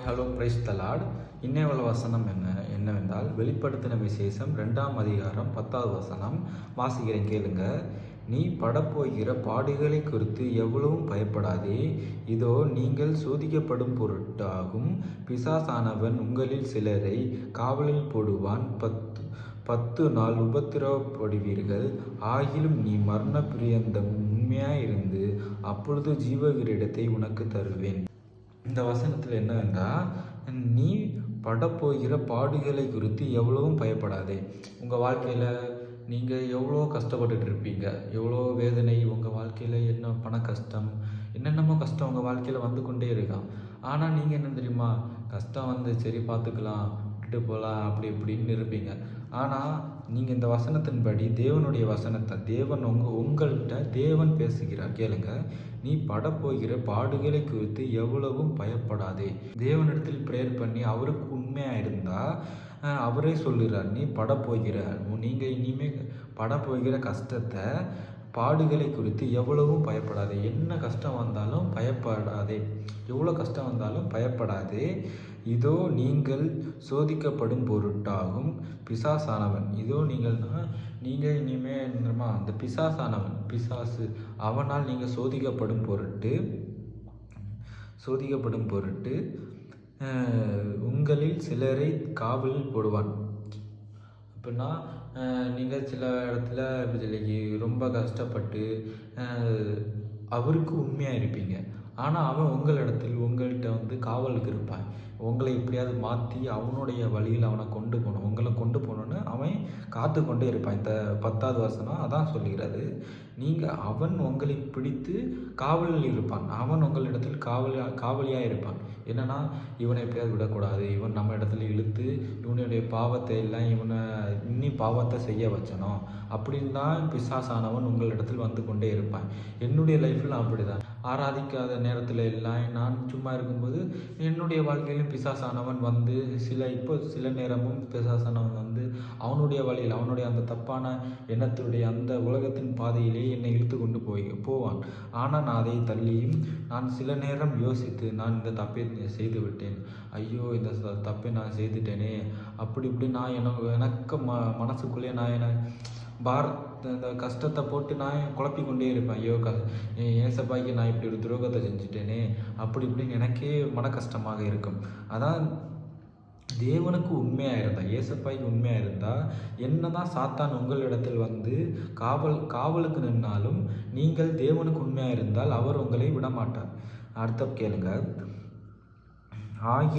Hello praise the Lord. இன்னைய வசனம் என்னவென்றால் வெளிப்படுத்தின விசேஷம் 2ஆம் அதிகாரம் 10வது வசனம் வாசிக்கிறேன், கேளுங்க. நீ படப்போகிற பாடுகளை குறித்து எவ்வளவும் பயப்படாதே. இதோ நீங்கள் சோதிக்கப்படும் பொருட்டாகும் பிசாசானவன் உங்களில் சிலரை காவலில் போடுவான். 10 நாள் உபத்திரவப்படுவீர்கள். ஆகிலும் நீ மரண பிரியந்தம் உண்மையாயிருந்து அப்பொழுது ஜீவ கிரீடத்தை உனக்கு தருவேன். இந்த வசனத்தில் என்னவென்றால், நீ படப்போகிற பாடுகளை குறித்து எவ்வளவும் பயப்படாதே. உங்கள் வாழ்க்கையில் நீங்கள் எவ்வளோ கஷ்டப்பட்டுட்டு இருப்பீங்க, எவ்வளோ வேதனை உங்கள் வாழ்க்கையில், என்ன பண கஷ்டம், என்னென்னமோ கஷ்டம் உங்கள் வாழ்க்கையில் வந்து கொண்டே இருக்கான். ஆனால் நீங்கள் என்ன தெரியுமா, கஷ்டம் வந்து சரி பார்த்துக்கலாம், விட்டுட்டு போகலாம், அப்படி இப்படின்னு இருப்பீங்க. ஆனால் நீங்கள் இந்த வசனத்தின்படி தேவனுடைய வசனத்தை உங்கள்கிட்ட தேவன் பேசுகிறார், கேளுங்க. நீ படப்போகிற பாடுகளை குறித்து எவ்வளவும் பயப்படாதே. தேவனிடத்தில் ப்ரேயர் பண்ணி அவருக்கு உண்மையாக இருந்தால் அவரே சொல்லுறார், நீ நீங்கள் இனிமேல் படப்போகிற கஷ்டத்தை, பாடுகளை குறித்து எவ்வளவும் பயப்படாதே. என்ன கஷ்டம் வந்தாலும் பயப்படாதே, எவ்வளோ கஷ்டம் வந்தாலும் பயப்படாதே. இதோ நீங்கள் சோதிக்கப்படும் பொருட்டாகும் பிசாசானவன். இதோ நீங்கள் இனிமேல் என்னமா, அந்த பிசாசு அவனால் நீங்கள் சோதிக்கப்படும் பொருட்டு உங்களில் சிலரை காவலில் போடுவான். அப்படின்னா நீங்கள் சில இடத்துல ரொம்ப கஷ்டப்பட்டு அவருக்கு உண்மையாக இருப்பீங்க. ஆனால் அவன் உங்கள்கிட்ட காவலுக்கு இருப்பான். உங்களை எப்படியாவது மாற்றி அவனுடைய வழியில் அவனை உங்களை கொண்டு போகணுன்னு அவன் காத்து கொண்டே இருப்பான். இந்த 10வது வசனம் அதான் சொல்லுகிறது. அவன் உங்களை பிடித்து காவலில் இருப்பான். அவன் உங்களிடத்தில் காவலியாக இருப்பான். என்னன்னா, இவனை எப்படியாவது விடக்கூடாது, இவன் நம்ம இடத்துல இழுத்து இவனுடைய பாவத்தை எல்லாம் இன்னி பாவத்தை செய்ய வச்சணும் அப்படின்னு தான் பிசாசானவன் உங்களிடத்தில் வந்து கொண்டே இருப்பான். என்னுடைய லைஃப்பில் அப்படிதான். ஆராதிக்காத நேரத்தில் எல்லாம் நான் சும்மா இருக்கும்போது என்னுடைய வாழ்க்கையிலும் பிசாசானவன் வந்து சில நேரமும் பிசாசானவன் வந்து அவனுடைய வழியில், அவனுடைய அந்த தப்பான எண்ணத்துடைய அந்த உலகத்தின் பாதையிலே என்னை இழுத்து கொண்டு போவான். ஆனால் நான் அதை தள்ளியும் நான் சில நேரம் யோசித்து, நான் இந்த தப்பை செய்து விட்டேன், ஐயோ இந்த தப்பை நான் செய்துட்டேனே, அப்படி இப்படி நான் எனக்கு மனசுக்குள்ளே நான் இந்த கஷ்டத்தை போட்டு நான் குழப்பி கொண்டே இருப்பேன். ஐயோ ஏசப்பாய்க்கு நான் இப்படி ஒரு துரோகத்தை செஞ்சுட்டேனே, அப்படி இப்படின்னு எனக்கே மன கஷ்டமாக இருக்கும். அதான் தேவனுக்கு உண்மையாக இருந்தால், ஏசப்பாய்க்கு உண்மையாக இருந்தால், என்னதான் சாத்தான் உங்களிடத்தில் வந்து காவலுக்கு நின்னாலும் நீங்கள் தேவனுக்கு உண்மையாக இருந்தால் அவர் உங்களை விடமாட்டார். அடுத்த கேளுங்க.